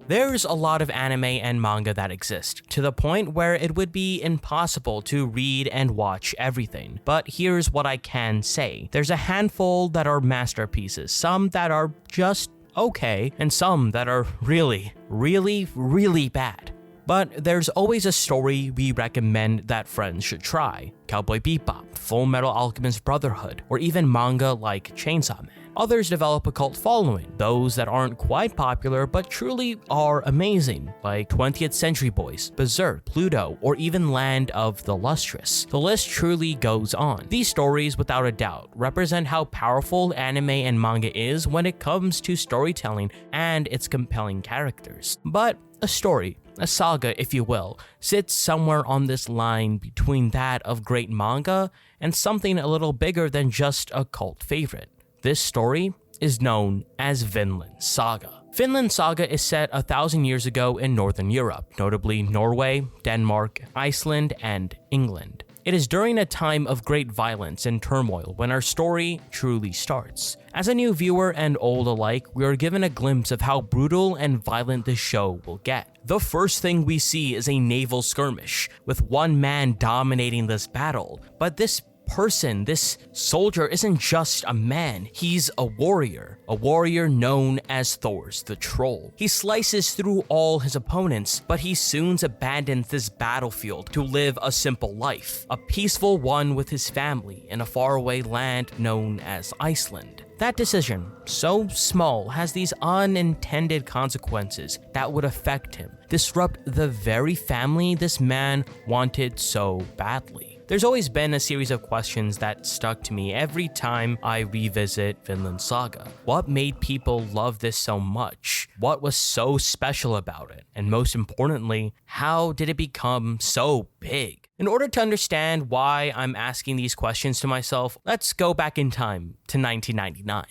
There's a lot of anime and manga that exist, to the point where it would be impossible to read and watch everything. But here's what I can say. There's a handful that are masterpieces, some that are just okay, and some that are really, really bad. But there's always a story we recommend that friends should try. Cowboy Bebop, Full Metal Alchemist Brotherhood, or even manga like Chainsaw Man. Others develop a cult following, those that aren't quite popular but truly are amazing, like 20th Century Boys, Berserk, Pluto, or even Land of the Lustrous. The list truly goes on. These stories, without a doubt, represent how powerful anime and manga is when it comes to storytelling and its compelling characters. But a story, a saga if you will, sits somewhere on this line between that of great manga and something a little bigger than just a cult favorite. This story is known as Vinland Saga. Vinland Saga is set 1,000 years ago in Northern Europe, notably Norway, Denmark, Iceland, and England. It is during a time of great violence and turmoil when our story truly starts. As a new viewer and old alike, we are given a glimpse of how brutal and violent this show will get. The first thing we see is a naval skirmish, with one man dominating this battle, but this soldier isn't just a man, he's a warrior known as Thor's the Troll. He slices through all his opponents, but he soon abandons this battlefield to live a simple life, a peaceful one with his family in a faraway land known as Iceland. That decision, so small, has these unintended consequences that would affect him, disrupt the very family this man wanted so badly. There's always been a series of questions that stuck to me every time I revisit Vinland Saga. What made people love this so much? What was so special about it? And most importantly, how did it become so big? In order to understand why I'm asking these questions to myself, let's go back in time to 1999.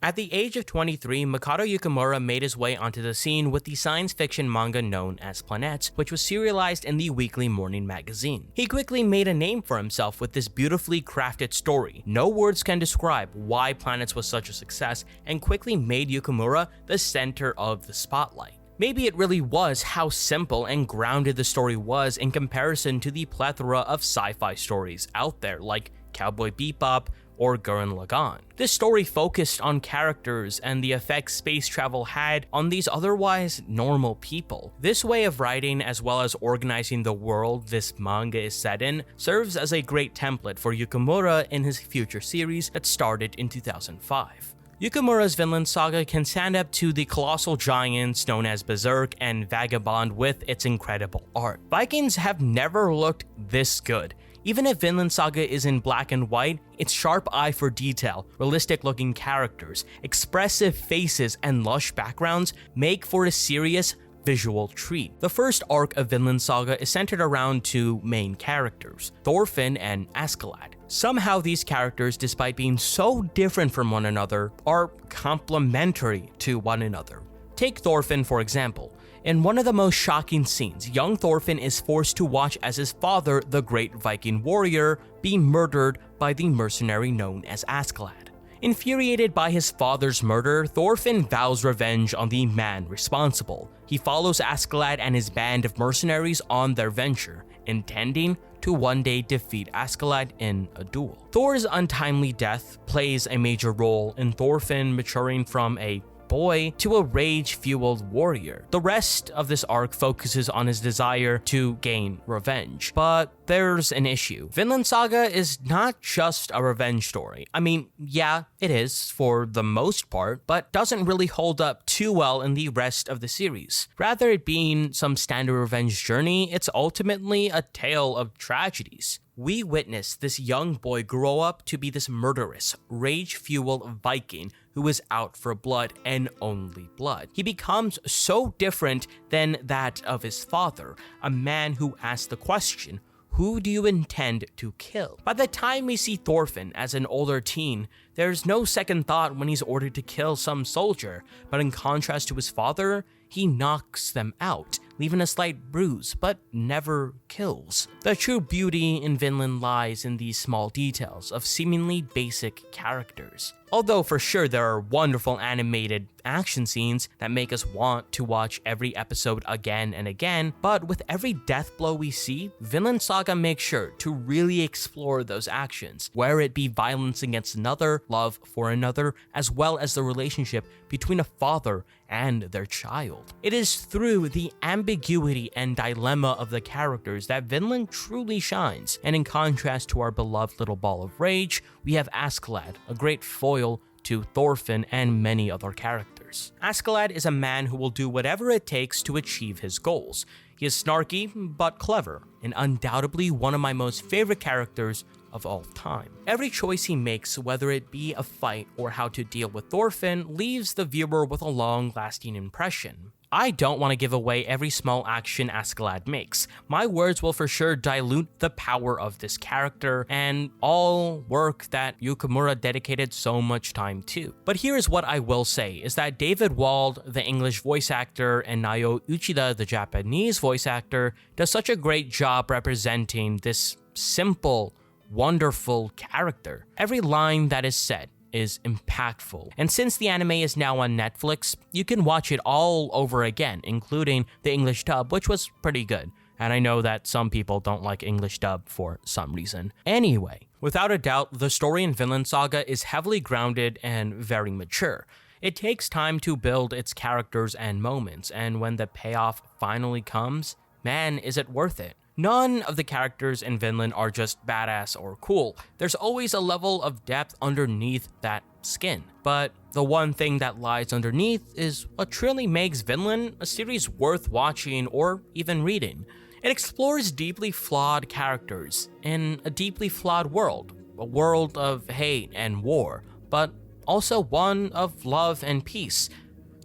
At the age of 23, Makato Yukimara made his way onto the scene with the science fiction manga known as Planets, which was serialized in the weekly morning magazine. He quickly made a name for himself with this beautifully crafted story. No words can describe why Planets was such a success, and quickly made Yukimura the center of the spotlight. Maybe it really was how simple and grounded the story was in comparison to the plethora of sci-fi stories out there like Cowboy Bebop or Gurren Lagann. This story focused on characters and the effects space travel had on these otherwise normal people. This way of writing, as well as organizing the world this manga is set in, serves as a great template for Yukimura in his future series that started in 2005. Yukimura's Vinland Saga can stand up to the colossal giants known as Berserk and Vagabond with its incredible art. Vikings have never looked this good. Even if Vinland Saga is in black and white, its sharp eye for detail, realistic looking characters, expressive faces, and lush backgrounds make for a serious visual treat. The first arc of Vinland Saga is centered around two main characters, Thorfinn and Askeladd. Somehow these characters, despite being so different from one another, are complementary to one another. Take Thorfinn for example. In one of the most shocking scenes, young Thorfinn is forced to watch as his father, the great Viking warrior, be murdered by the mercenary known as Askeladd. Infuriated by his father's murder, Thorfinn vows revenge on the man responsible. He follows Askeladd and his band of mercenaries on their venture, intending to one day defeat Askeladd in a duel. Thor's untimely death plays a major role in Thorfinn maturing from a boy to a rage-fueled warrior. The rest of this arc focuses on his desire to gain revenge, but there's an issue. Vinland Saga is not just a revenge story. I mean, yeah, it is for the most part, but doesn't really hold up too well in the rest of the series. Rather it being some standard revenge journey, it's ultimately a tale of tragedies. We witness this young boy grow up to be this murderous, rage-fueled Viking who is out for blood and only blood. He becomes so different than that of his father, a man who asks the question, who do you intend to kill? By the time we see Thorfinn as an older teen, there's no second thought when he's ordered to kill some soldier, but in contrast to his father, he knocks them out, leaving a slight bruise, but never kills. The true beauty in Vinland lies in these small details of seemingly basic characters. Although for sure there are wonderful animated action scenes that make us want to watch every episode again and again, but with every death blow we see, Vinland Saga makes sure to really explore those actions, whether it be violence against another, love for another, as well as the relationship between a father and their child. It is through the ambiguity and dilemma of the characters that Vinland truly shines, and in contrast to our beloved little ball of rage, we have Askeladd, a great foil to Thorphin and many other characters. Askeladd is a man who will do whatever it takes to achieve his goals. He is snarky, but clever, and undoubtedly one of my most favorite characters of all time. Every choice he makes, whether it be a fight or how to deal with Thorphin, leaves the viewer with a long-lasting impression. I don't want to give away every small action Askeladd makes. My words will for sure dilute the power of this character and all work that Yukimura dedicated so much time to. But here's what I will say, is that David Wald, the English voice actor, and Nayo Uchida, the Japanese voice actor, does such a great job representing this simple, wonderful character. Every line that is said is impactful. And since the anime is now on Netflix, you can watch it all over again, including the English dub, which was pretty good. And I know that some people don't like English dub for some reason. Anyway, without a doubt, the story in Vinland Saga is heavily grounded and very mature. It takes time to build its characters and moments, and when the payoff finally comes, man, is it worth it. None of the characters in Vinland are just badass or cool. There's always a level of depth underneath that skin. But the one thing that lies underneath is what truly makes Vinland a series worth watching or even reading. It explores deeply flawed characters in a deeply flawed world, a world of hate and war, but also one of love and peace.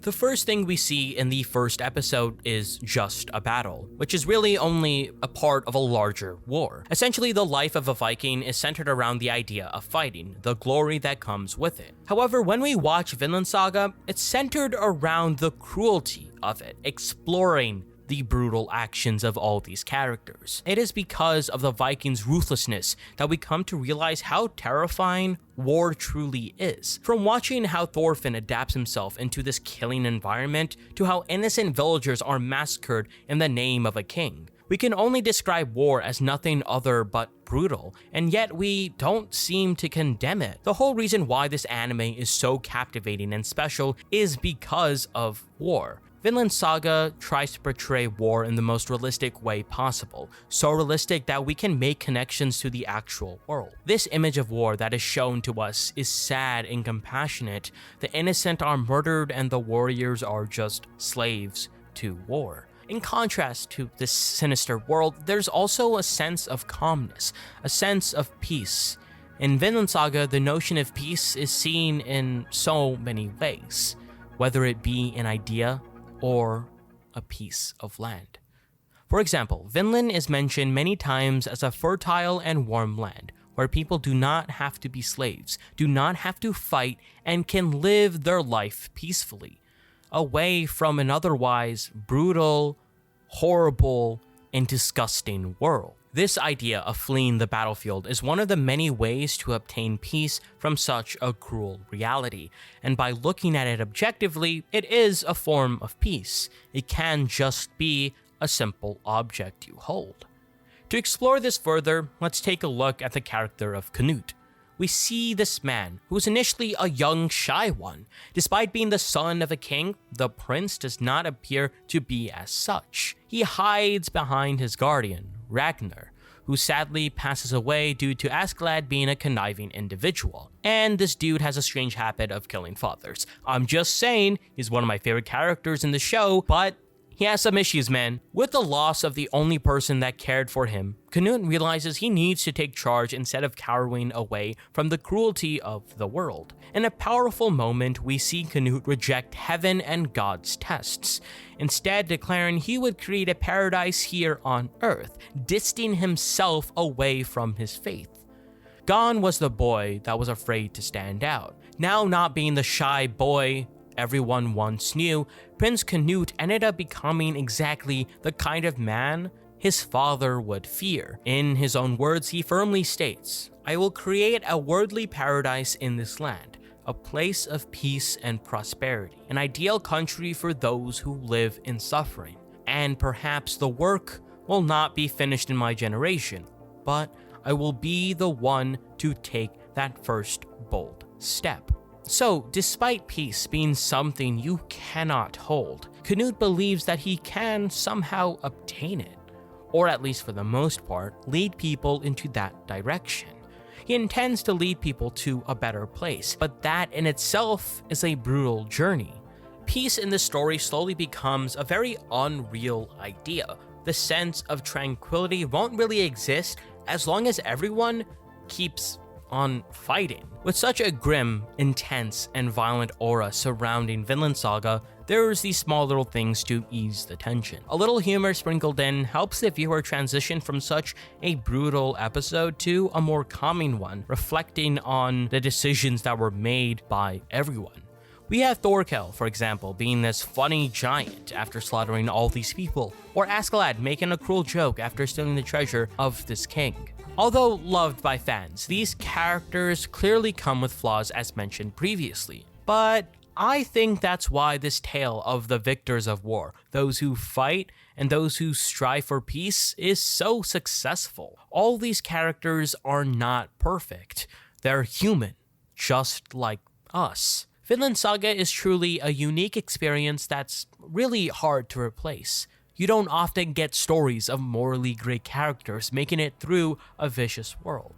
The first thing we see in the first episode is just a battle, which is really only a part of a larger war. Essentially, the life of a Viking is centered around the idea of fighting, the glory that comes with it. However, when we watch Vinland Saga, it's centered around the cruelty of it, exploring the brutal actions of all these characters. It is because of the Vikings' ruthlessness that we come to realize how terrifying war truly is. From watching how Thorfinn adapts himself into this killing environment to how innocent villagers are massacred in the name of a king, we can only describe war as nothing other but brutal, and yet we don't seem to condemn it. The whole reason why this anime is so captivating and special is because of war. Vinland Saga tries to portray war in the most realistic way possible, so realistic that we can make connections to the actual world. This image of war that is shown to us is sad and compassionate. The innocent are murdered and the warriors are just slaves to war. In contrast to this sinister world, there's also a sense of calmness, a sense of peace. In Vinland Saga, the notion of peace is seen in so many ways, whether it be an idea or a piece of land. For example, Vinland is mentioned many times as a fertile and warm land, where people do not have to be slaves, do not have to fight, and can live their life peacefully, away from an otherwise brutal, horrible, and disgusting world. This idea of fleeing the battlefield is one of the many ways to obtain peace from such a cruel reality, and by looking at it objectively, it is a form of peace. It can just be a simple object you hold. To explore this further, let's take a look at the character of Canute. We see this man, who is initially a young, shy one. Despite being the son of a king, the prince does not appear to be as such. He hides behind his guardian, Ragnar, who sadly passes away due to Askeladd being a conniving individual. And this dude has a strange habit of killing fathers. I'm just saying, he's one of my favorite characters in the show, but he has some issues, man. With the loss of the only person that cared for him, Canute realizes he needs to take charge instead of cowering away from the cruelty of the world. In a powerful moment, we see Canute reject heaven and God's tests, instead declaring he would create a paradise here on earth, distancing himself away from his faith. Gone was the boy that was afraid to stand out. Now, not being the shy boy everyone once knew, Prince Canute ended up becoming exactly the kind of man his father would fear. In his own words, he firmly states, "I will create a worldly paradise in this land, a place of peace and prosperity, an ideal country for those who live in suffering. And perhaps the work will not be finished in my generation, but I will be the one to take that first bold step." So, despite peace being something you cannot hold, Canute believes that he can somehow obtain it, or at least for the most part, lead people into that direction. He intends to lead people to a better place, but that in itself is a brutal journey. Peace in the story slowly becomes a very unreal idea. The sense of tranquility won't really exist as long as everyone keeps on fighting. With such a grim, intense, and violent aura surrounding Vinland Saga, there's these small little things to ease the tension. A little humor sprinkled in helps the viewer transition from such a brutal episode to a more calming one, reflecting on the decisions that were made by everyone. We have Thorkel, for example, being this funny giant after slaughtering all these people, or Askeladd making a cruel joke after stealing the treasure of this king. Although loved by fans, these characters clearly come with flaws as mentioned previously. But I think that's why this tale of the victors of war, those who fight and those who strive for peace, is so successful. All these characters are not perfect. They're human, just like us. Vinland Saga is truly a unique experience that's really hard to replace. You don't often get stories of morally great characters making it through a vicious world.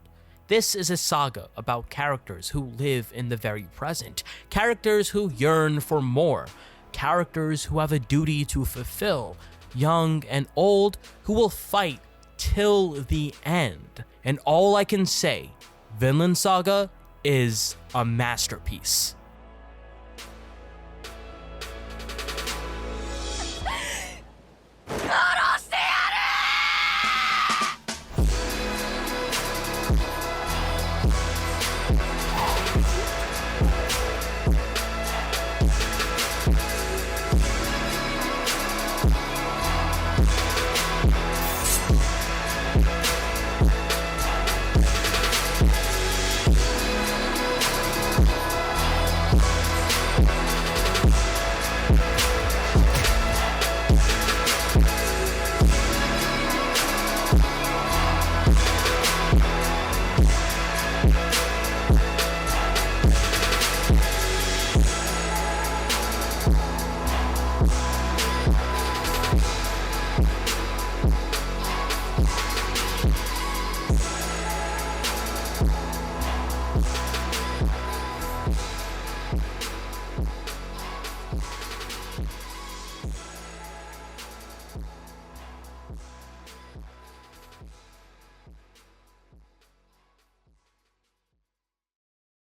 This is a saga about characters who live in the very present, characters who yearn for more, characters who have a duty to fulfill, young and old, who will fight till the end. And all I can say, Vinland Saga is a masterpiece.